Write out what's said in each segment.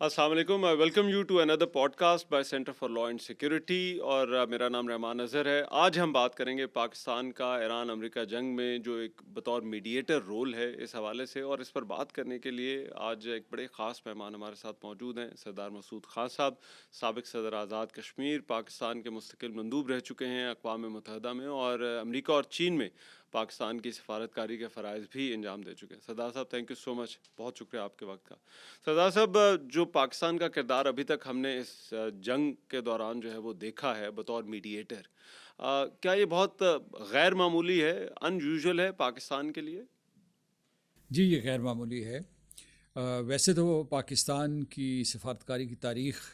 السلام علیکم، welcome you to اندر podcast by centre for law and security, اور میرا نام رحمان اظہر ہے۔ آج ہم بات کریں گے پاکستان کا ایران امریکہ جنگ میں جو ایک بطور میڈیٹر رول ہے اس حوالے سے، اور اس پر بات کرنے کے لیے آج ایک بڑے خاص مہمان ہمارے ساتھ موجود ہیں، سردار مسعود خان صاحب، سابق صدر آزاد کشمیر، پاکستان کے مستقل مندوب رہ چکے ہیں اقوام متحدہ میں، اور امریکہ اور چین میں پاکستان کی سفارتکاری کے فرائض بھی انجام دے چکے ہیں۔ سردار صاحب، تھینک یو سو مچ، بہت شکریہ آپ کے وقت کا۔ سردار صاحب، جو پاکستان کا کردار ابھی تک ہم نے اس جنگ کے دوران جو ہے وہ دیکھا ہے بطور میڈیٹر، کیا یہ بہت غیر معمولی ہے، ان یوزول ہے پاکستان کے لیے؟ جی، یہ غیر معمولی ہے۔ ویسے تو پاکستان کی سفارتکاری کی تاریخ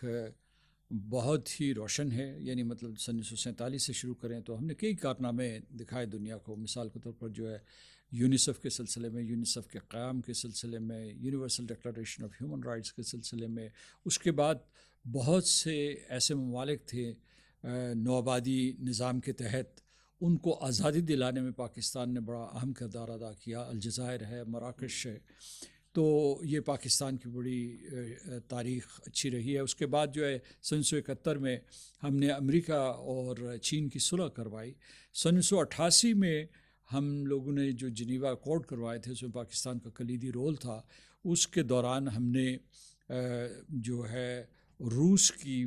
بہت ہی روشن ہے، یعنی مطلب سن 1947 سے شروع کریں تو ہم نے کئی کارنامے دکھائے دنیا کو۔ مثال کے طور پر جو ہے یونیسیف کے سلسلے میں، یونیسیف کے قیام کے سلسلے میں، universal declaration of human rights کے سلسلے میں۔ اس کے بعد بہت سے ایسے ممالک تھے نوآبادی نظام کے تحت، ان کو آزادی دلانے میں پاکستان نے بڑا اہم کردار ادا کیا۔ الجزائر ہے، مراکش ہے، تو یہ پاکستان کی بڑی تاریخ اچھی رہی ہے۔ اس کے بعد جو ہے سن 1971 میں ہم نے امریکہ اور چین کی صلح کروائی۔ سن 1988 میں ہم لوگوں نے جو جنیوا اکارڈ کروائے تھے، اس میں پاکستان کا کلیدی رول تھا۔ اس کے دوران ہم نے جو ہے روس کی،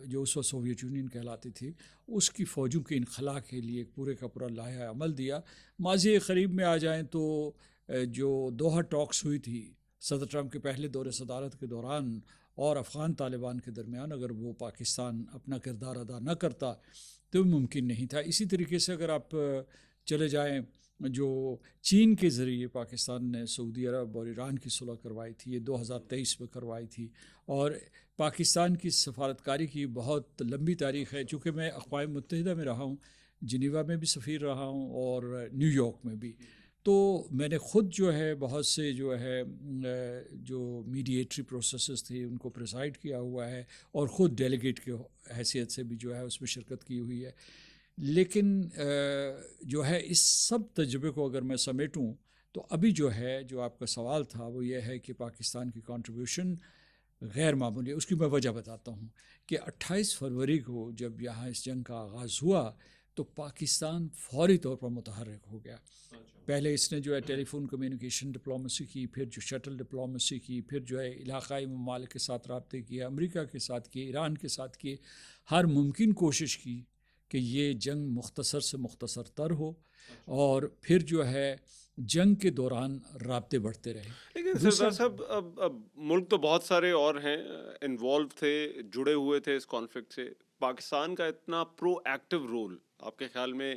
جو اس وقت سوویت یونین کہلاتی تھی، اس کی فوجوں کے انخلاء کے لیے ایک پورے کا پورا لائحہ عمل دیا۔ ماضی قریب میں آ جائیں تو جو دوحہ ٹاکس ہوئی تھی صدر ٹرمپ کے پہلے دور صدارت کے دوران اور افغان طالبان کے درمیان، اگر وہ پاکستان اپنا کردار ادا نہ کرتا تو ممکن نہیں تھا۔ اسی طریقے سے اگر آپ چلے جائیں، جو چین کے ذریعے پاکستان نے سعودی عرب اور ایران کی صلح کروائی تھی، یہ 2023 میں کروائی تھی۔ اور پاکستان کی سفارتکاری کی بہت لمبی تاریخ ہے، چونکہ میں اقوام متحدہ میں رہا ہوں، جنیوا میں بھی سفیر رہا ہوں اور نیو یارک میں بھی۔ تو میں نے خود جو ہے بہت سے جو ہے جو میڈیٹری پروسیسز تھے ان کو پریسائڈ کیا ہوا ہے، اور خود ڈیلیگیٹ کی حیثیت سے بھی جو ہے اس میں شرکت کی ہوئی ہے۔ لیکن جو ہے اس سب تجربے کو اگر میں سمیٹوں تو ابھی جو ہے، جو آپ کا سوال تھا وہ یہ ہے کہ پاکستان کی کنٹریبیوشن غیر معمولی ہے۔ اس کی میں وجہ بتاتا ہوں کہ 28 فروری کو جب یہاں اس جنگ کا آغاز ہوا تو پاکستان فوری طور پر متحرک ہو گیا۔ پہلے اس نے جو ہے ٹیلی فون کمیونیکیشن ڈپلومیسی کی، پھر جو شٹل ڈپلومیسی کی، پھر جو ہے علاقائی ممالک کے ساتھ رابطے کیے، امریکہ کے ساتھ کیے، ایران کے ساتھ کیے، ہر ممکن کوشش کی کہ یہ جنگ مختصر سے مختصر تر ہو، اور پھر جو ہے جنگ کے دوران رابطے بڑھتے رہے۔ لیکن دوسرا، سردار صاحب، اب ملک تو بہت سارے اور ہیں انوالو تھے، جڑے ہوئے تھے اس کانفلکٹ سے، پاکستان کا اتنا پرو ایکٹیو رول آپ کے خیال میں،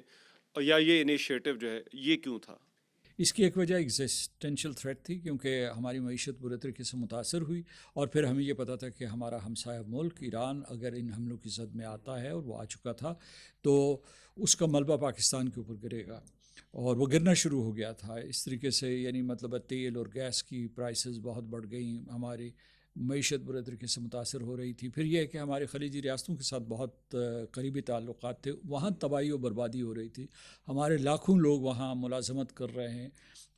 یا یہ انیشیٹو جو ہے یہ کیوں تھا؟ اس کی ایک وجہ ایگزسٹینشیل تھریٹ تھی، کیونکہ ہماری معیشت برے طریقے سے متاثر ہوئی، اور پھر ہمیں یہ پتہ تھا کہ ہمارا ہمسایہ ملک ایران اگر ان حملوں کی زد میں آتا ہے، اور وہ آ چکا تھا، تو اس کا ملبہ پاکستان کے اوپر گرے گا، اور وہ گرنا شروع ہو گیا تھا اس طریقے سے۔ یعنی مطلب تیل اور گیس کی پرائسز بہت بڑھ گئیں، ہماری معیشت برے طریقے سے متاثر ہو رہی تھی۔ پھر یہ ہے کہ ہمارے خلیجی ریاستوں کے ساتھ بہت قریبی تعلقات تھے، وہاں تباہی و بربادی ہو رہی تھی، ہمارے لاکھوں لوگ وہاں ملازمت کر رہے ہیں،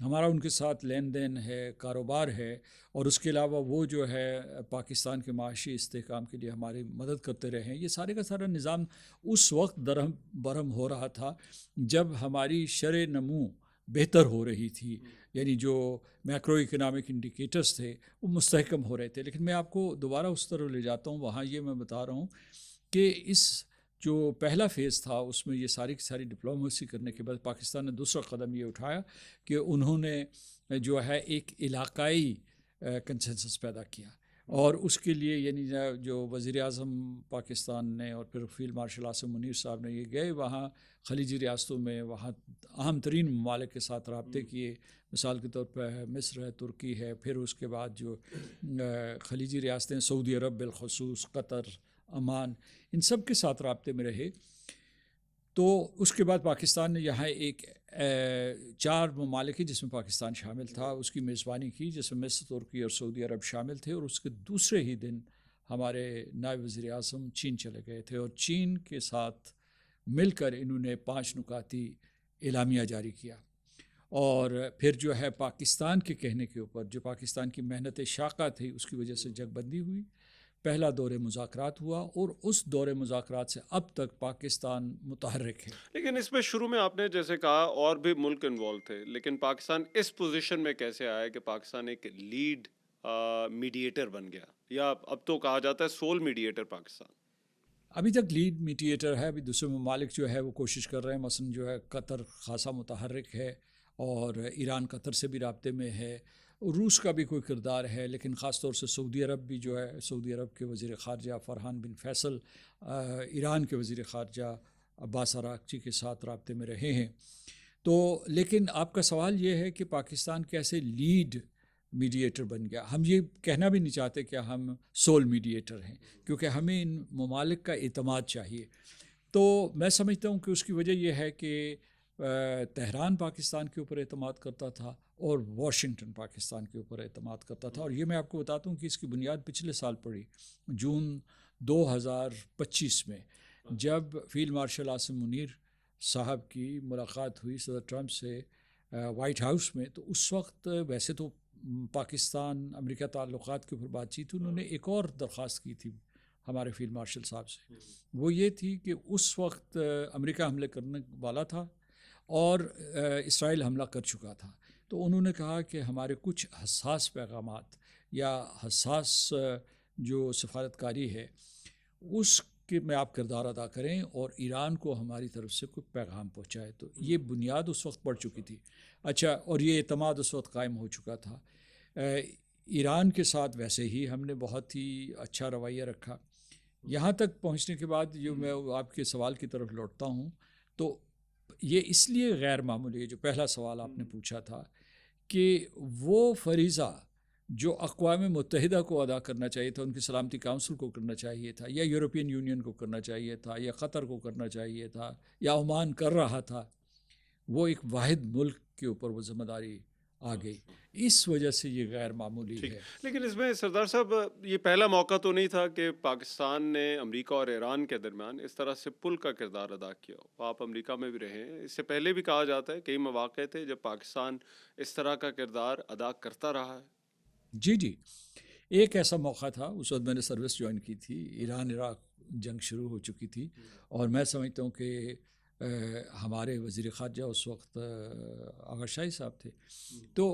ہمارا ان کے ساتھ لین دین ہے، کاروبار ہے، اور اس کے علاوہ وہ جو ہے پاکستان کے معاشی استحکام کے لیے ہماری مدد کرتے رہے ہیں۔ یہ سارے کا سارا نظام اس وقت درہم برہم ہو رہا تھا جب ہماری شرح نمو بہتر ہو رہی تھی، یعنی جو میکرو اکنامک انڈیکیٹرز تھے وہ مستحکم ہو رہے تھے۔ لیکن میں آپ کو دوبارہ اس طرح لے جاتا ہوں، وہاں یہ میں بتا رہا ہوں کہ اس جو پہلا فیز تھا اس میں یہ ساری کی ساری ڈپلومیسی کرنے کے بعد پاکستان نے دوسرا قدم یہ اٹھایا کہ انہوں نے جو ہے ایک علاقائی کنسنسس پیدا کیا، اور اس کے لیے یعنی جو وزیر اعظم پاکستان نے اور پھر فیلڈ مارشل عاصم منیر صاحب نے یہ گئے وہاں خلیجی ریاستوں میں، وہاں اہم ترین ممالک کے ساتھ رابطے کیے، مثال کے طور پہ مصر ہے، ترکی ہے، پھر اس کے بعد جو خلیجی ریاستیں سعودی عرب بالخصوص، قطر، عمان، ان سب کے ساتھ رابطے میں رہے۔ تو اس کے بعد پاکستان نے یہاں ایک 4 ممالک جس میں پاکستان شامل تھا اس کی میزبانی کی، جس میں مصر، ترکی اور سعودی عرب شامل تھے، اور اس کے دوسرے ہی دن ہمارے نائب وزیر اعظم چین چلے گئے تھے، اور چین کے ساتھ مل کر انہوں نے 5 نکاتی اعلامیہ جاری کیا۔ اور پھر جو ہے پاکستان کے کہنے کے اوپر جو پاکستان کی محنت شاقہ تھی اس کی وجہ سے جنگ بندی ہوئی، پہلا دور مذاکرات ہوا، اور اس دور مذاکرات سے اب تک پاکستان متحرک ہے۔ لیکن اس میں شروع میں آپ نے جیسے کہا اور بھی ملک انوالو تھے، لیکن پاکستان اس پوزیشن میں کیسے آیا کہ پاکستان ایک لیڈ میڈیٹر بن گیا، یا اب تو کہا جاتا ہے سول میڈیٹر پاکستان؟ ابھی تک لیڈ میڈیٹر ہے، ابھی دوسرے ممالک جو ہے وہ کوشش کر رہے ہیں، مثلا جو ہے قطر خاصا متحرک ہے، اور ایران قطر سے بھی رابطے میں ہے، روس کا بھی کوئی کردار ہے، لیکن خاص طور سے سعودی عرب بھی جو ہے، سعودی عرب کے وزیر خارجہ فرحان بن فیصل ایران کے وزیر خارجہ عباس عراقچی کے ساتھ رابطے میں رہے ہیں۔ تو لیکن آپ کا سوال یہ ہے کہ پاکستان کیسے لیڈ میڈیٹر بن گیا؟ ہم یہ کہنا بھی نہیں چاہتے کہ ہم سول میڈیٹر ہیں، کیونکہ ہمیں ان ممالک کا اعتماد چاہیے۔ تو میں سمجھتا ہوں کہ اس کی وجہ یہ ہے کہ تہران پاکستان کے اوپر اعتماد کرتا تھا اور واشنگٹن پاکستان کے اوپر اعتماد کرتا تھا، اور یہ میں آپ کو بتاتا ہوں کہ اس کی بنیاد پچھلے سال پڑی، جون 2025 میں، جب فیلڈ مارشل عاصم منیر صاحب کی ملاقات ہوئی صدر ٹرمپ سے وائٹ ہاؤس میں۔ تو اس وقت ویسے تو پاکستان امریکہ تعلقات کے اوپر بات چیت، انہوں نے ایک اور درخواست کی تھی ہمارے فیلڈ مارشل صاحب سے، وہ یہ تھی کہ اس وقت امریکہ حملے کرنے والا تھا اور اسرائیل حملہ کر چکا تھا، تو انہوں نے کہا کہ ہمارے کچھ حساس پیغامات یا حساس جو سفارتکاری ہے اس کے میں آپ کردار ادا کریں اور ایران کو ہماری طرف سے کوئی پیغام پہنچائے۔ تو یہ بنیاد اس وقت پڑ چکی تھی۔ اچھا، اور یہ اعتماد اس وقت قائم ہو چکا تھا۔ ایران کے ساتھ ویسے ہی ہم نے بہت ہی اچھا رویہ رکھا، یہاں تک پہنچنے کے بعد جو میں آپ کے سوال کی طرف لوٹتا ہوں، تو یہ اس لیے غیر معمولی ہے، جو پہلا سوال آپ نے پوچھا تھا، کہ وہ فریضہ جو اقوام متحدہ کو ادا کرنا چاہیے تھا، ان کی سلامتی کونسل کو کرنا چاہیے تھا، یا یورپین یونین کو کرنا چاہیے تھا، یا قطر کو کرنا چاہیے تھا، یا عمان کر رہا تھا، وہ ایک واحد ملک کے اوپر وہ ذمہ داری آ گئی۔ اس وجہ سے یہ غیر معمولی ٹھیک، ہے۔ لیکن اس میں سردار صاحب یہ پہلا موقع تو نہیں تھا کہ پاکستان نے امریکہ اور ایران کے درمیان اس طرح سے پل کا کردار ادا کیا ہو۔ آپ امریکہ میں بھی رہے ہیں، اس سے پہلے بھی کہا جاتا ہے کئی مواقع تھے جب پاکستان اس طرح کا کردار ادا کرتا رہا ہے۔ جی جی، ایک ایسا موقع تھا، اس وقت میں نے سروس جوائن کی تھی، ایران عراق جنگ شروع ہو چکی تھی، اور میں سمجھتا ہوں کہ ہمارے وزیر خارجہ اس وقت آغا شاہی صاحب تھے، تو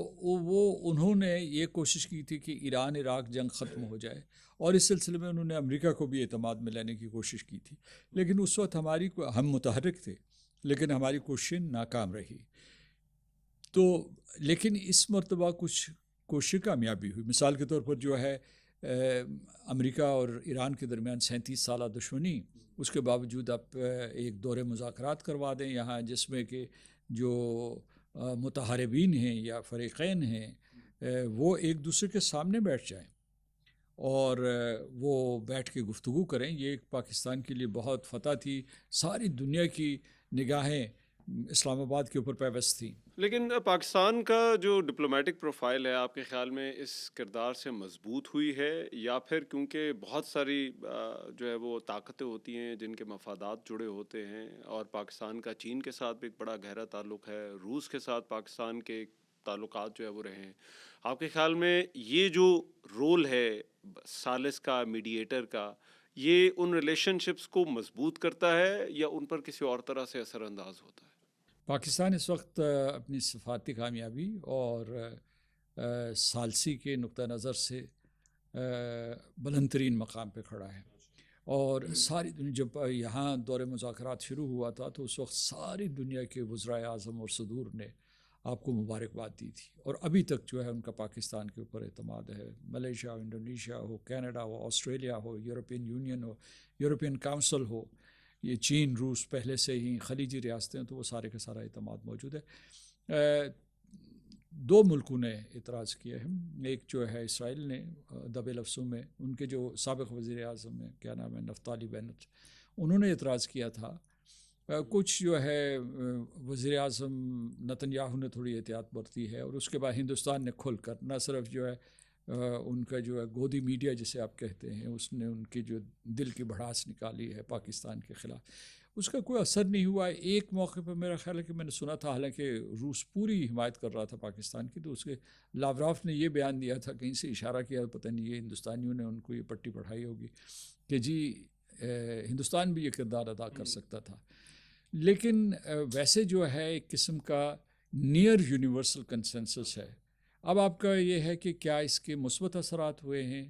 انہوں نے یہ کوشش کی تھی کہ ایران عراق جنگ ختم ہو جائے، اور اس سلسلے میں انہوں نے امریکہ کو بھی اعتماد میں لینے کی کوشش کی تھی، لیکن اس وقت ہم متحرک تھے، لیکن ہماری کوششیں ناکام رہی۔ تو لیکن اس مرتبہ کچھ کوشش کامیابی ہوئی، مثال کے طور پر جو ہے امریکہ اور ایران کے درمیان 37 سالہ دشمنی، اس کے باوجود آپ ایک دور مذاکرات کروا دیں یہاں، جس میں کہ جو متحاربین ہیں یا فریقین ہیں وہ ایک دوسرے کے سامنے بیٹھ جائیں اور وہ بیٹھ کے گفتگو کریں، یہ ایک پاکستان کے لیے بہت فتح تھی۔ ساری دنیا کی نگاہیں اسلام آباد کے اوپر پیوست تھیں۔ لیکن پاکستان کا جو ڈپلومیٹک پروفائل ہے آپ کے خیال میں اس کردار سے مضبوط ہوئی ہے، یا پھر کیونکہ بہت ساری جو ہے وہ طاقتیں ہوتی ہیں جن کے مفادات جڑے ہوتے ہیں، اور پاکستان کا چین کے ساتھ بھی ایک بڑا گہرا تعلق ہے، روس کے ساتھ پاکستان کے تعلقات جو ہے وہ رہے ہیں، آپ کے خیال میں یہ جو رول ہے ثالث کا، میڈیٹر کا، یہ ان ریلیشن شپس کو مضبوط کرتا ہے یا ان پر کسی اور طرح سے اثر انداز ہوتا ہے؟ پاکستان اس وقت اپنی سفارتی کامیابی اور ثالثی کے نقطہ نظر سے بلند ترین مقام پہ کھڑا ہے، اور ساری دنیا، جب یہاں دور مذاکرات شروع ہوا تھا تو اس وقت ساری دنیا کے وزرائے اعظم اور صدور نے آپ کو مبارکباد دی تھی، اور ابھی تک جو ہے ان کا پاکستان کے اوپر اعتماد ہے۔ ملیشیا ہو، انڈونیشیا ہو، کینیڈا ہو، آسٹریلیا ہو، یورپین یونین ہو، یورپین کونسل ہو، یہ چین، روس پہلے سے ہی، خلیجی ریاستیں، تو وہ سارے کا سارا اعتماد موجود ہے۔ دو ملکوں نے اعتراض کیا ہے، ایک جو ہے اسرائیل نے دبے لفظوں میں، ان کے جو سابق وزیر اعظم ہیں، کیا نام ہے، نفتالی بینٹ، انہوں نے اعتراض کیا تھا۔ کچھ جو ہے وزیر اعظم نتن یاہو نے تھوڑی احتیاط برتی ہے، اور اس کے بعد ہندوستان نے کھل کر نہ صرف جو ہے ان کا جو ہے گودی میڈیا جسے آپ کہتے ہیں، اس نے ان کی جو دل کی بھڑاس نکالی ہے پاکستان کے خلاف، اس کا کوئی اثر نہیں ہوا. ایک موقع پہ میرا خیال ہے کہ میں نے سنا تھا، حالانکہ روس پوری حمایت کر رہا تھا پاکستان کی، تو اس کے لاوراف نے یہ بیان دیا تھا، کہیں سے اشارہ کیا، پتہ نہیں یہ ہندوستانیوں نے ان کو یہ پٹی پڑھائی ہوگی کہ جی ہندوستان بھی یہ کردار ادا کر سکتا تھا. لیکن ویسے جو ہے ایک قسم کا نیئر یونیورسل کنسنسس ہے. اب آپ کا یہ ہے کہ کیا اس کے مثبت اثرات ہوئے ہیں؟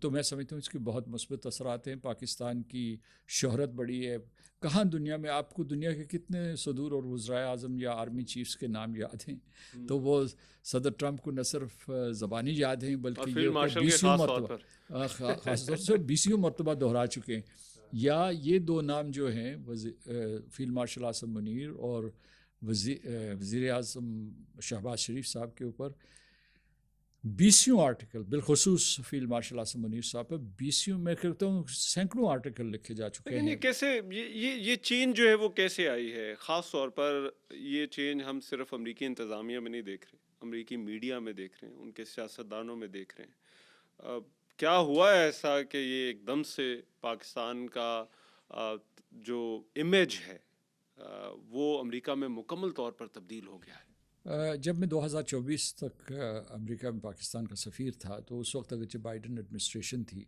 تو میں سمجھتا ہوں اس کے بہت مثبت اثرات ہیں. پاکستان کی شہرت بڑی ہے. کہاں دنیا میں آپ کو دنیا کے کتنے صدور اور وزرائے اعظم یا آرمی چیفز کے نام یاد ہیں؟ تو وہ صدر ٹرمپ کو نہ صرف زبانی یاد ہیں اور بلکہ فیلڈ یہ کہ مارشل کے بیسیوں خاص طور پر مرتبہ خاص طور سے بیسیوں مرتبہ دہرا چکے ہیں. یا یہ دو نام جو ہیں فیلڈ مارشل عاصم منیر اور وزیر اعظم شہباز شریف صاحب کے اوپر بیسیوں آرٹیکل، بالخصوص فیلڈ مارشل عاصم منیر صاحب پر بیسیوں، میں کہتا ہوں سینکڑوں آرٹیکل لکھے جا چکے لیکن ہیں. یہ کیسے یہ چینج جو ہے وہ کیسے آئی ہے؟ خاص طور پر یہ چینج ہم صرف امریکی انتظامیہ میں نہیں دیکھ رہے، امریکی میڈیا میں دیکھ رہے ہیں، ان کے سیاستدانوں میں دیکھ رہے ہیں. کیا ہوا ہے ایسا کہ یہ ایک دم سے پاکستان کا جو امیج ہے وہ امریکہ میں مکمل طور پر تبدیل ہو گیا ہے؟ جب میں 2024 تک امریکہ میں پاکستان کا سفیر تھا، تو اس وقت اگرچہ بائیڈن ایڈمنسٹریشن تھی،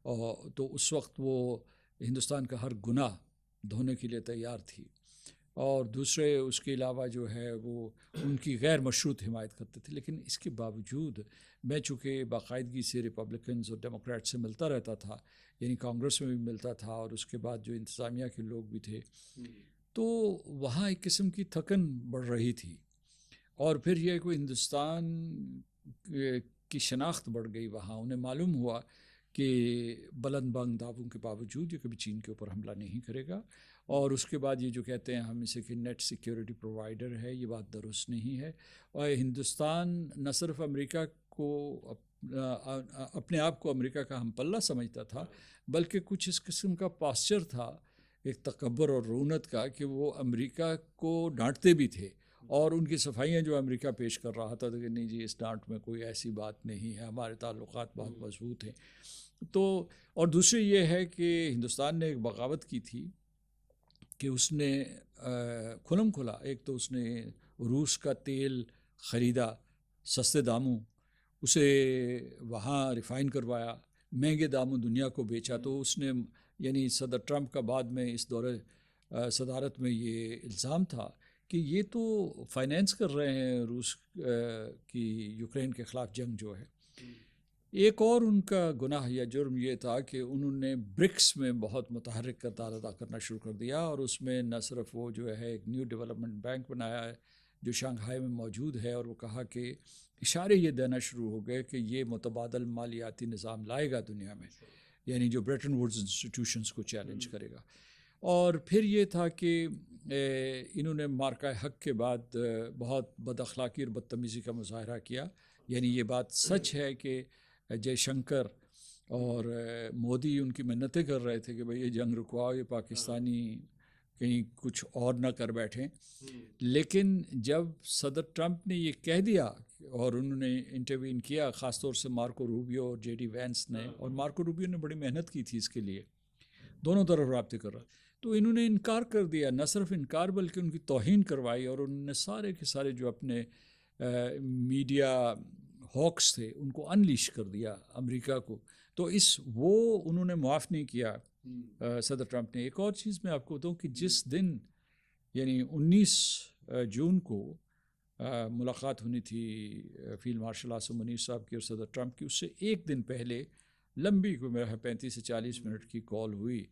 اور تو اس وقت وہ ہندوستان کا ہر گناہ دھونے کے لیے تیار تھی، اور دوسرے اس کے علاوہ جو ہے وہ ان کی غیر مشروط حمایت کرتے تھے. لیکن اس کے باوجود میں چونکہ باقاعدگی سے ریپبلکنز اور ڈیموکریٹ سے ملتا رہتا تھا، یعنی کانگریس میں بھی ملتا تھا اور اس کے بعد جو انتظامیہ کے لوگ بھی تھے، تو وہاں ایک قسم کی تھکن بڑھ رہی تھی. اور پھر یہ کوئی ہندوستان کی شناخت بڑھ گئی وہاں. انہیں معلوم ہوا کہ بلند بانگ دعووں کے باوجود یہ کبھی چین کے اوپر حملہ نہیں کرے گا. اور اس کے بعد یہ جو کہتے ہیں ہم اسے کہ نیٹ سیکیورٹی پرووائڈر ہے، یہ بات درست نہیں ہے. اور ہندوستان نہ صرف امریکہ کو اپنے آپ کو امریکہ کا ہم پلہ سمجھتا تھا، بلکہ کچھ اس قسم کا پاسچر تھا، ایک تکبر اور رونت کا، کہ وہ امریکہ کو ڈانٹتے بھی تھے. اور ان کی صفائیاں جو امریکہ پیش کر رہا تھا کہ نہیں جی اس ڈانٹ میں کوئی ایسی بات نہیں ہے، ہمارے تعلقات بہت مضبوط ہیں. تو اور دوسری یہ ہے کہ ہندوستان نے ایک بغاوت کی تھی کہ اس نے کھلم کھلا، ایک تو اس نے روس کا تیل خریدا سستے داموں، اسے وہاں ریفائن کروایا، مہنگے داموں دنیا کو بیچا. تو اس نے یعنی صدر ٹرمپ کا بعد میں اس دورے صدارت میں یہ الزام تھا کہ یہ تو فائنینس کر رہے ہیں روس کی یوکرین کے خلاف جنگ جو ہے. ایک اور ان کا گناہ یا جرم یہ تھا کہ انہوں نے برکس میں بہت متحرک کردار ادا کرنا شروع کر دیا، اور اس میں نہ صرف وہ جو ہے ایک نیو ڈیولپمنٹ بینک بنایا ہے جو شنگھائی میں موجود ہے، اور وہ کہا کہ اشارے یہ دینا شروع ہو گئے کہ یہ متبادل مالیاتی نظام لائے گا دنیا میں، یعنی جو بریٹن ووڈز انسٹیٹیوشنز کو چیلنج کرے گا. اور پھر یہ تھا کہ انہوں نے مارکہ حق کے بعد بہت بد اخلاقی اور بدتمیزی کا مظاہرہ کیا. یعنی یہ بات سچ ہے کہ جے شنکر اور مودی ان کی منتیں کر رہے تھے کہ بھئی یہ جنگ رکواؤ، یہ پاکستانی کہیں کچھ اور نہ کر بیٹھیں. لیکن جب صدر ٹرمپ نے یہ کہہ دیا اور انہوں نے انٹروین کیا، خاص طور سے مارکو روبیو اور جے ڈی وینس نے، اور مارکو روبیو نے بڑی محنت کی تھی اس کے لیے، دونوں طرف رابطے کر رہا، تو انہوں نے انکار کر دیا. نہ صرف انکار بلکہ ان کی توہین کروائی، اور انہوں نے سارے کے سارے جو اپنے میڈیا ہاکس تھے ان کو انلیش کر دیا امریکہ کو. تو وہ انہوں نے معاف نہیں کیا صدر ٹرمپ نے. ایک اور چیز میں آپ کو بتاؤں کہ جس دن یعنی 19 جون کو ملاقات ہونی تھی فیلڈ مارشل عاصم منیر صاحب کی اور صدر ٹرمپ کی، اس سے ایک دن پہلے لمبی کو میرا 35 سے 40 منٹ کی کال ہوئی.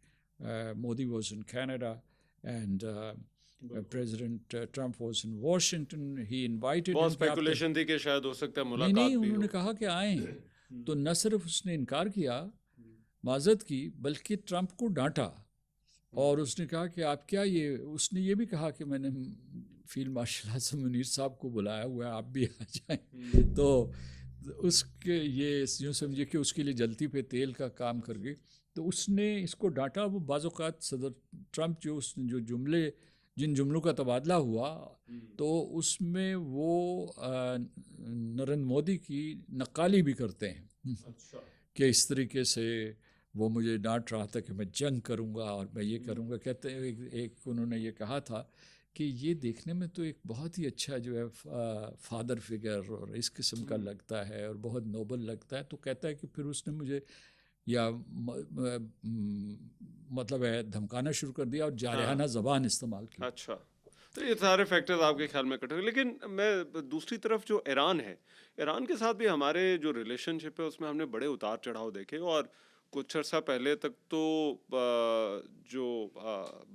Modi was in Canada and president Trump was in Washington. He invited, بہت اسپیکولیشن تھی کہ شاید ہو سکتا ہے ملاقات نہیں بھی انہوں ہو. نے کہا کہ آئیں. تو نہ صرف اس نے انکار کیا، معذرت کی، بلکہ ٹرمپ کو ڈانٹا، اور اس نے کہا کہ آپ کیا اس نے یہ بھی کہا کہ میں نے فیلڈ مارشل عاصم منیر صاحب کو بلایا ہوا ہے، آپ بھی آ جائیں. تو اس کے یہ یوں سمجھے کہ اس کے لیے جلتی پہ تیل کا کام کر گئی. تو اس نے اس کو ڈانٹا. وہ بعض اوقات صدر ٹرمپ جو جن جملوں کا تبادلہ ہوا، تو اس میں وہ نریندر مودی کی نقالی بھی کرتے ہیں کہ اس طریقے سے وہ مجھے ڈانٹ رہا تھا کہ میں جنگ کروں گا اور میں یہ کروں گا. کہتے ہیں ایک انہوں نے یہ کہا تھا کہ یہ دیکھنے میں تو ایک بہت ہی اچھا جو ہے فادر فگر اور اس قسم کا لگتا ہے اور بہت نوبل لگتا ہے. تو کہتا ہے کہ پھر اس نے مجھے یا مطلب ہے دھمکانا شروع کر دیا اور جارحانہ زبان استعمال کی. اچھا، تو یہ سارے فیکٹرز آپ کے خیال میں کٹے. لیکن میں دوسری طرف جو ایران ہے، ایران کے ساتھ بھی ہمارے جو ریلیشن شپ ہے اس میں ہم نے بڑے اتار چڑھاؤ دیکھے. اور کچھ عرصہ پہلے تک تو جو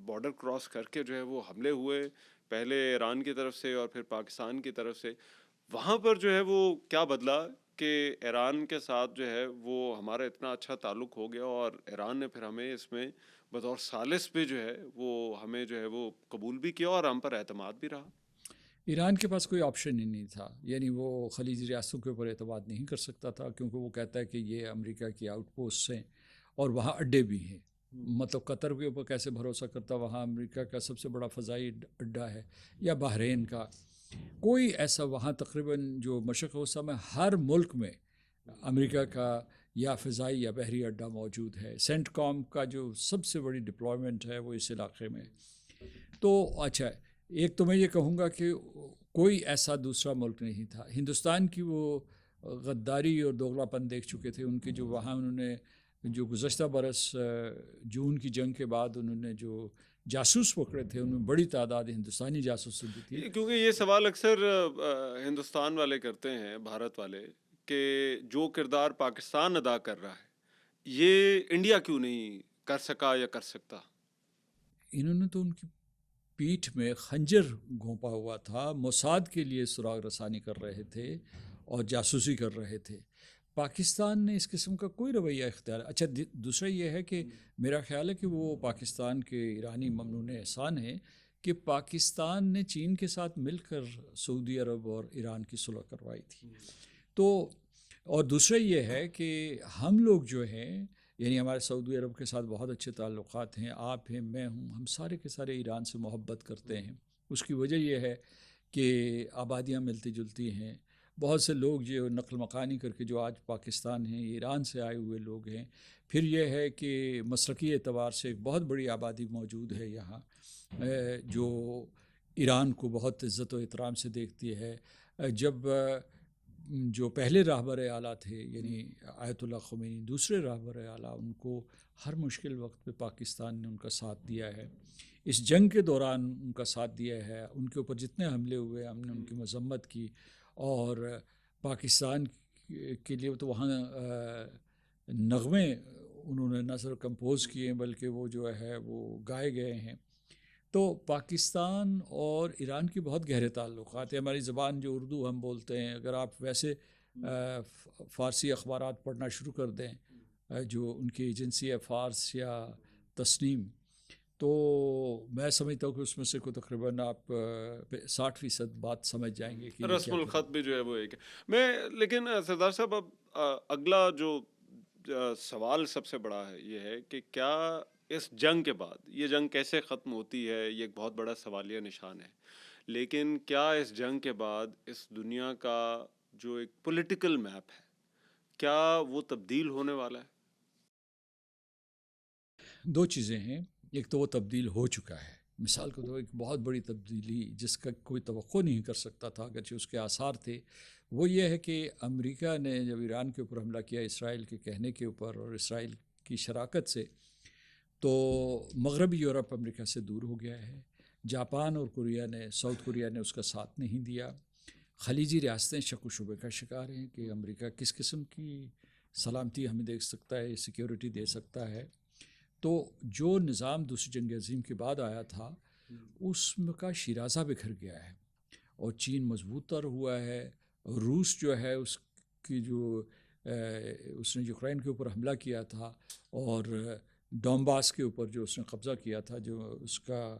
بارڈر کراس کر کے جو ہے وہ حملے ہوئے، پہلے ایران کی طرف سے اور پھر پاکستان کی طرف سے. وہاں پر جو ہے وہ کیا بدلا کہ ایران کے ساتھ جو ہے وہ ہمارا اتنا اچھا تعلق ہو گیا اور ایران نے پھر ہمیں اس میں بطور ثالث پہ جو ہے وہ ہمیں جو ہے وہ قبول بھی کیا اور ہم پر اعتماد بھی رہا. ایران کے پاس کوئی آپشن ہی نہیں تھا. یعنی وہ خلیجی ریاستوں کے اوپر اعتماد نہیں کر سکتا تھا کیونکہ وہ کہتا ہے کہ یہ امریکہ کی آؤٹ پوسٹ ہیں اور وہاں اڈے بھی ہیں. مطلب قطر کے اوپر کیسے بھروسہ کرتا، وہاں امریکہ کا سب سے بڑا فضائی اڈا ہے، یا بحرین کا. کوئی ایسا وہاں تقریباً جو مشرق وسطیٰ میں ہر ملک میں امریکہ کا یا فضائی یا بحری اڈا موجود ہے. سینٹ کام کا جو سب سے بڑی ڈپلائمنٹ ہے وہ اس علاقے میں. تو اچھا، ایک تو میں یہ کہوں گا کہ کوئی ایسا دوسرا ملک نہیں تھا. ہندوستان کی وہ غداری اور دوغلا پن دیکھ چکے تھے. ان کی جو وہاں انہوں نے جو گزشتہ برس جون کی جنگ کے بعد انہوں نے جو جاسوس پکڑے تھے، ان میں بڑی تعداد ہندوستانی جاسوس بھی تھی. کیونکہ یہ سوال اکثر ہندوستان والے کرتے ہیں، بھارت والے، کہ جو کردار پاکستان ادا کر رہا ہے یہ انڈیا کیوں نہیں کر سکا یا کر سکتا. انہوں نے تو ان کی پیٹھ میں خنجر گھونپا ہوا تھا، موساد کے لیے سراغ رسانی کر رہے تھے اور جاسوسی کر رہے تھے. پاکستان نے اس قسم کا کوئی رویہ اختیار. اچھا، دوسرا یہ ہے کہ میرا خیال ہے کہ وہ پاکستان کے ایرانی ممنون احسان ہے کہ پاکستان نے چین کے ساتھ مل کر سعودی عرب اور ایران کی صلح کروائی تھی. تو اور دوسرا یہ ہے کہ ہم لوگ جو ہیں، یعنی ہمارے سعودی عرب کے ساتھ بہت اچھے تعلقات ہیں. آپ ہیں، میں ہوں، ہم سارے کے سارے ایران سے محبت کرتے ہیں. اس کی وجہ یہ ہے کہ آبادیاں ملتی جلتی ہیں. بہت سے لوگ جو نقل مکانی کر کے جو آج پاکستان ہیں، ایران سے آئے ہوئے لوگ ہیں. پھر یہ ہے کہ مسلکی اعتبار سے ایک بہت بڑی آبادی موجود ہے یہاں جو ایران کو بہت عزت و احترام سے دیکھتی ہے. جب جو پہلے رہبر اعلیٰ تھے، یعنی آیت اللہ خمینی، دوسرے رہبر اعلیٰ، ان کو ہر مشکل وقت پہ پاکستان نے ان کا ساتھ دیا ہے. اس جنگ کے دوران ان کا ساتھ دیا ہے. ان کے اوپر جتنے حملے ہوئے ہم نے ان کی مذمت کی. اور پاکستان کے لیے تو وہاں نغمے انہوں نے نہ صرف کمپوز کیے ہیں بلکہ وہ جو ہے وہ گائے گئے ہیں. تو پاکستان اور ایران کی بہت گہرے تعلقات ہیں. ہماری زبان جو اردو ہم بولتے ہیں، اگر آپ ویسے فارسی اخبارات پڑھنا شروع کر دیں، جو ان کی ایجنسی ہے فارس یا تسنیم، تو میں سمجھتا ہوں کہ اس میں سے کوئی تقریباً آپ 60% بات سمجھ جائیں گے کہ رسم الخط بھی جو ہے وہ ایک ہے. میں لیکن سردار صاحب اب اگلا جو سوال سب سے بڑا ہے یہ ہے کہ کیا اس جنگ کے بعد یہ جنگ کیسے ختم ہوتی ہے، یہ ایک بہت بڑا سوالیہ نشان ہے. لیکن کیا اس جنگ کے بعد اس دنیا کا جو ایک پولیٹیکل میپ ہے کیا وہ تبدیل ہونے والا ہے؟ دو چیزیں ہیں. ایک تو وہ تبدیل ہو چکا ہے. مثال کے طور پر ایک بہت بڑی تبدیلی جس کا کوئی توقع نہیں کر سکتا تھا اگرچہ اس کے آثار تھے، وہ یہ ہے کہ امریکہ نے جب ایران کے اوپر حملہ کیا اسرائیل کے کہنے کے اوپر اور اسرائیل کی شراکت سے، تو مغربی یورپ امریکہ سے دور ہو گیا ہے. جاپان اور ساؤتھ کوریا نے اس کا ساتھ نہیں دیا. خلیجی ریاستیں شک و شبے کا شکار ہیں کہ امریکہ کس قسم کی سلامتی ہمیں دے سکتا ہے، سیکیورٹی دے سکتا ہے. تو جو نظام دوسری جنگ عظیم کے بعد آیا تھا اس میں کا شیرازہ بکھر گیا ہے اور چین مضبوط تر ہوا ہے. روس جو ہے اس کی جو اس نے یوکرین کے اوپر حملہ کیا تھا اور ڈونباس کے اوپر جو اس نے قبضہ کیا تھا، جو اس کا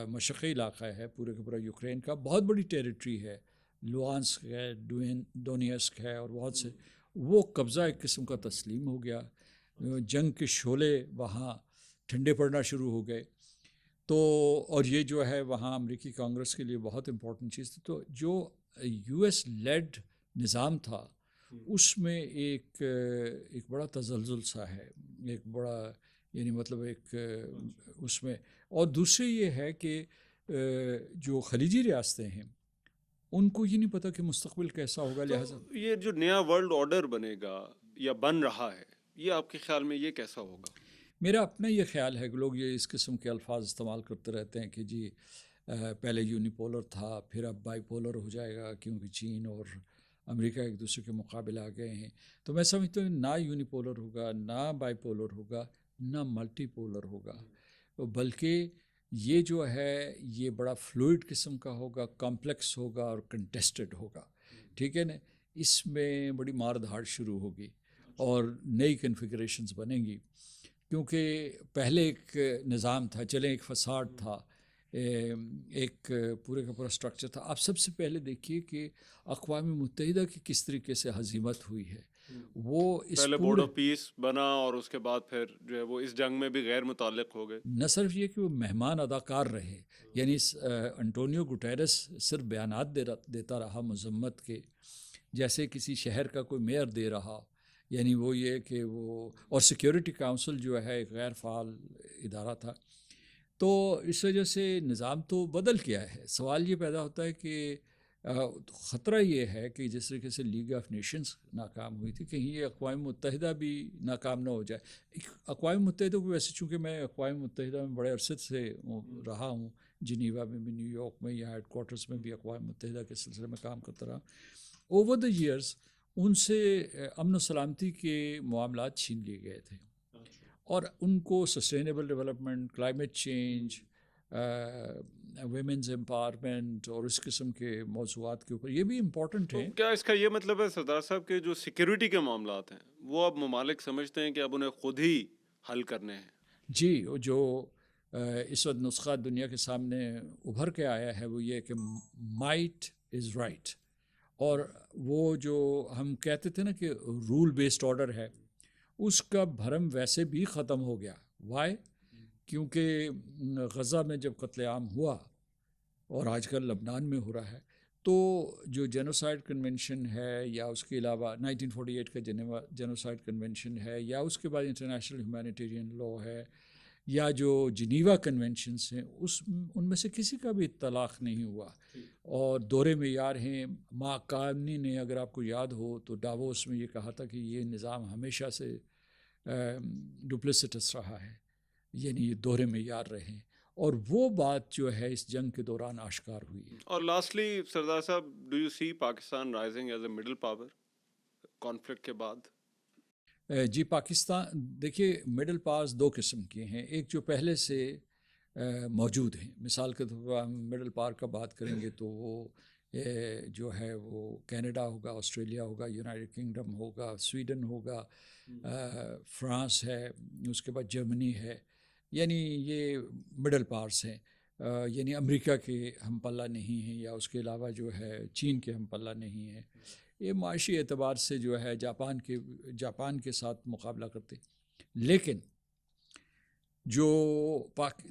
مشرقی علاقہ ہے پورے کا پورا یوکرین کا، بہت بڑی ٹیریٹری ہے، لوہانسک ہے، ڈونیسک ہے اور بہت سے، وہ قبضہ ایک قسم کا تسلیم ہو گیا. جنگ کے شعلے وہاں ٹھنڈے پڑنا شروع ہو گئے. تو اور یہ جو ہے وہاں امریکی کانگریس کے لیے بہت امپورٹنٹ چیز تھی. تو جو یو ایس لیڈ نظام تھا اس میں ایک بڑا تزلزل سا ہے، ایک بڑا یعنی مطلب ایک اس میں، اور دوسری یہ ہے کہ جو خلیجی ریاستیں ہیں ان کو یہ نہیں پتہ کہ مستقبل کیسا ہوگا، تو لہٰذا یہ جو نیا ورلڈ آرڈر بنے گا یا بن رہا ہے، یہ آپ کے خیال میں یہ کیسا ہوگا؟ میرا اپنا یہ خیال ہے کہ لوگ یہ اس قسم کے الفاظ استعمال کرتے رہتے ہیں کہ جی پہلے یونیپولر تھا، پھر اب بائی پولر ہو جائے گا کیونکہ چین اور امریکہ ایک دوسرے کے مقابلے آ گئے ہیں۔ تو میں سمجھتا ہوں نہ یونیپولر ہوگا، نہ بائی پولر ہوگا، نہ ملٹی پولر ہوگا، بلکہ یہ جو ہے یہ بڑا فلوئڈ قسم کا ہوگا، کمپلیکس ہوگا اور کنٹیسٹڈ ہوگا، ٹھیک ہے نا۔ اس میں بڑی مار دھاڑ شروع ہوگی اور نئی کنفیگریشنز بنیں گی، کیونکہ پہلے ایک نظام تھا، چلیں ایک فساد تھا، ایک پورے کا پورا سٹرکچر تھا۔ آپ سب سے پہلے دیکھیے کہ اقوام متحدہ کی کس طریقے سے ہزیمت ہوئی ہے، وہ اس پہلے بورڈ پورے آف پیس بنا اور اس کے بعد پھر جو ہے وہ اس جنگ میں بھی غیر متعلق ہو گئے۔ نہ صرف یہ کہ وہ مہمان اداکار رہے، یعنی انٹونیو گٹیرس صرف بیانات دیتا رہا مذمت کے، جیسے کسی شہر کا کوئی میئر دے رہا، یعنی وہ یہ کہ وہ، اور سیکیورٹی کونسل جو ہے ایک غیر فعال ادارہ تھا۔ تو اس وجہ سے نظام تو بدل گیا ہے۔ سوال یہ پیدا ہوتا ہے کہ خطرہ یہ ہے کہ جس طریقے سے لیگ آف نیشنز ناکام ہوئی تھی، کہیں یہ اقوام متحدہ بھی ناکام نہ ہو جائے۔ اقوام متحدہ کو ویسے چونکہ میں اقوام متحدہ میں بڑے عرصے سے رہا ہوں، جنیوا میں بھی، نیو یارک میں، یا ہیڈ کوارٹرز میں بھی اقوام متحدہ کے سلسلے میں کام کرتا رہا، اوور دا ایئرز ان سے امن و سلامتی کے معاملات چھین لیے گئے تھے، اور ان کو sustainable development, climate change, women's empowerment اور اس قسم کے موضوعات کے اوپر یہ بھی امپورٹنٹ تو ہیں۔ کیا اس کا یہ مطلب ہے سردار صاحب کہ جو سیکیورٹی کے معاملات ہیں وہ اب ممالک سمجھتے ہیں کہ اب انہیں خود ہی حل کرنے ہیں؟ جی، جو اس وقت نسخہ دنیا کے سامنے ابھر کے آیا ہے وہ یہ کہ مائٹ از رائٹ، اور وہ جو ہم کہتے تھے نا کہ رول بیسڈ آرڈر ہے، اس کا بھرم ویسے بھی ختم ہو گیا۔ وائی؟ کیونکہ غزہ میں جب قتل عام ہوا اور آج کل لبنان میں ہو رہا ہے، تو جو جینوسائڈ کنونشن ہے، یا اس کے علاوہ 1948 کا جینوسائڈ کنونشن ہے، یا اس کے بعد انٹرنیشنل ہیومینیٹیرین لا ہے، یا جو جنیوا کنونشنز ہیں، ان میں سے کسی کا بھی اطلاق نہیں ہوا، اور دورے معیار ہیں۔ ماکانی نے، اگر آپ کو یاد ہو تو ڈاووس میں یہ کہا تھا کہ یہ نظام ہمیشہ سے ڈپلیسٹس رہا ہے، یعنی یہ دورے معیار رہے، اور وہ بات جو ہے اس جنگ کے دوران آشکار ہوئی ہے۔ اور lastly Sardar sahib, do you see Pakistan rising as a middle power conflict کے بعد؟ جی، پاکستان دیکھیے مڈل پاورز دو قسم کے ہیں، ایک جو پہلے سے موجود ہیں، مثال کے طور پر ہم مڈل پاور کا بات کریں گے تو وہ جو ہے وہ کینیڈا ہوگا، آسٹریلیا ہوگا، یونائٹڈ کنگڈم ہوگا، سویڈن ہوگا، فرانس ہے، اس کے بعد جرمنی ہے، یعنی یہ مڈل پاورز ہیں، یعنی امریکہ کے ہم پلہ نہیں ہیں، یا اس کے علاوہ جو ہے چین کے ہم پلہ نہیں ہیں۔ یہ معاشی اعتبار سے جو ہے جاپان کے ساتھ مقابلہ کرتے، لیکن جو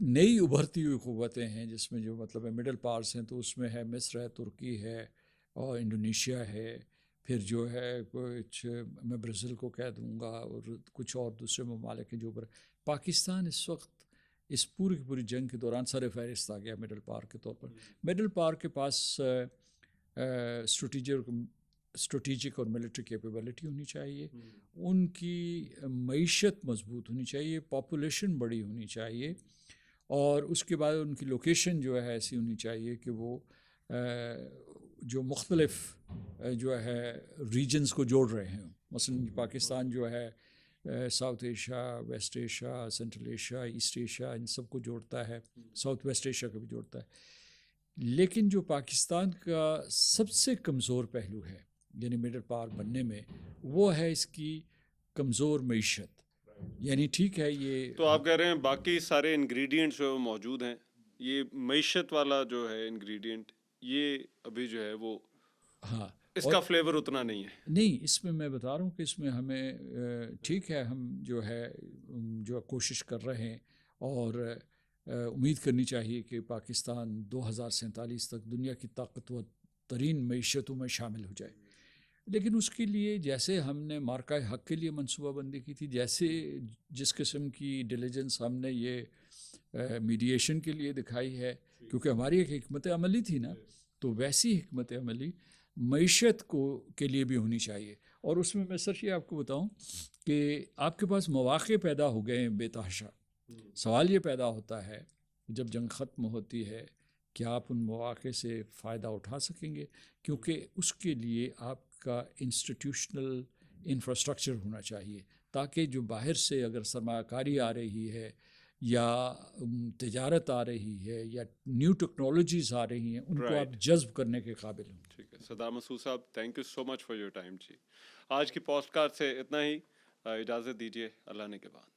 نئی ابھرتی ہوئی قوتیں ہیں جس میں جو مطلب ہے مڈل پاورز ہیں، تو اس میں ہے مصر ہے، ترکی ہے، اور انڈونیشیا ہے، پھر جو ہے کچھ میں برازیل کو کہہ دوں گا، اور کچھ اور دوسرے ممالک ہیں جو پاکستان اس وقت اس پوری کی پوری جنگ کے دوران سر فہرست آ گیا مڈل پاور کے طور پر۔ مڈل پاور کے پاس اسٹریٹجک اور ملٹری کیپیبلٹی ہونی چاہیے، ان کی معیشت مضبوط ہونی چاہیے، پاپولیشن بڑی ہونی چاہیے، اور اس کے بعد ان کی لوکیشن جو ہے ایسی ہونی چاہیے کہ وہ جو مختلف جو ہے ریجنز کو جوڑ رہے ہیں۔ مثلا پاکستان جو ہے south Asia, west Asia, central Asia, east Asia, ان سب کو جوڑتا ہے، ساؤتھ ویسٹ ایشیا کو بھی جوڑتا ہے۔ لیکن جو پاکستان کا سب سے کمزور پہلو ہے یعنی مڈل پاور بننے میں، وہ ہے اس کی کمزور معیشت۔ یعنی ٹھیک ہے، یہ تو آپ کہہ رہے ہیں باقی سارے انگریڈینٹس جو موجود ہیں، یہ معیشت والا جو ہے انگریڈینٹ، یہ ابھی جو ہے وہ ہاں، اس کا فلیور اتنا نہیں ہے۔ نہیں، اس میں میں بتا رہا ہوں کہ اس میں ہمیں ٹھیک ہے، ہم جو ہے جو کوشش کر رہے ہیں، اور امید کرنی چاہیے کہ پاکستان 2047 تک دنیا کی طاقتور ترین معیشتوں میں شامل ہو جائے، لیکن اس کے لیے جیسے ہم نے مارکہ حق کے لیے منصوبہ بندی کی تھی، جیسے جس قسم کی ڈیلیجنس ہم نے یہ میڈیشن کے لیے دکھائی ہے، کیونکہ ہماری ایک حکمت عملی تھی نا، تو ویسی حکمت عملی معیشت کے لیے بھی ہونی چاہیے. اور اس میں سر یہ آپ کو بتاؤں کہ آپ کے پاس مواقع پیدا ہو گئے ہیں بے تحاشا. سوال یہ پیدا ہوتا ہے جب جنگ ختم ہوتی ہے کہ آپ ان مواقع سے فائدہ اٹھا سکیں گے، کیونکہ اس کے لیے آپ کا انسٹیٹیوشنل انفراسٹرکچر ہونا چاہیے، تاکہ جو باہر سے اگر سرمایہ کاری آ رہی ہے یا تجارت آ رہی ہے یا نیو ٹیکنالوجیز آ رہی ہیں، ان کو آپ رائٹ. جذب کرنے کے قابل ہوں. ٹھیک ہے Saddam Masood sahib, thank you so much for your time ji. آج کی پوڈ کاسٹ سے اتنا ہی. اجازت دیجیے، اللہ نے کے بعد.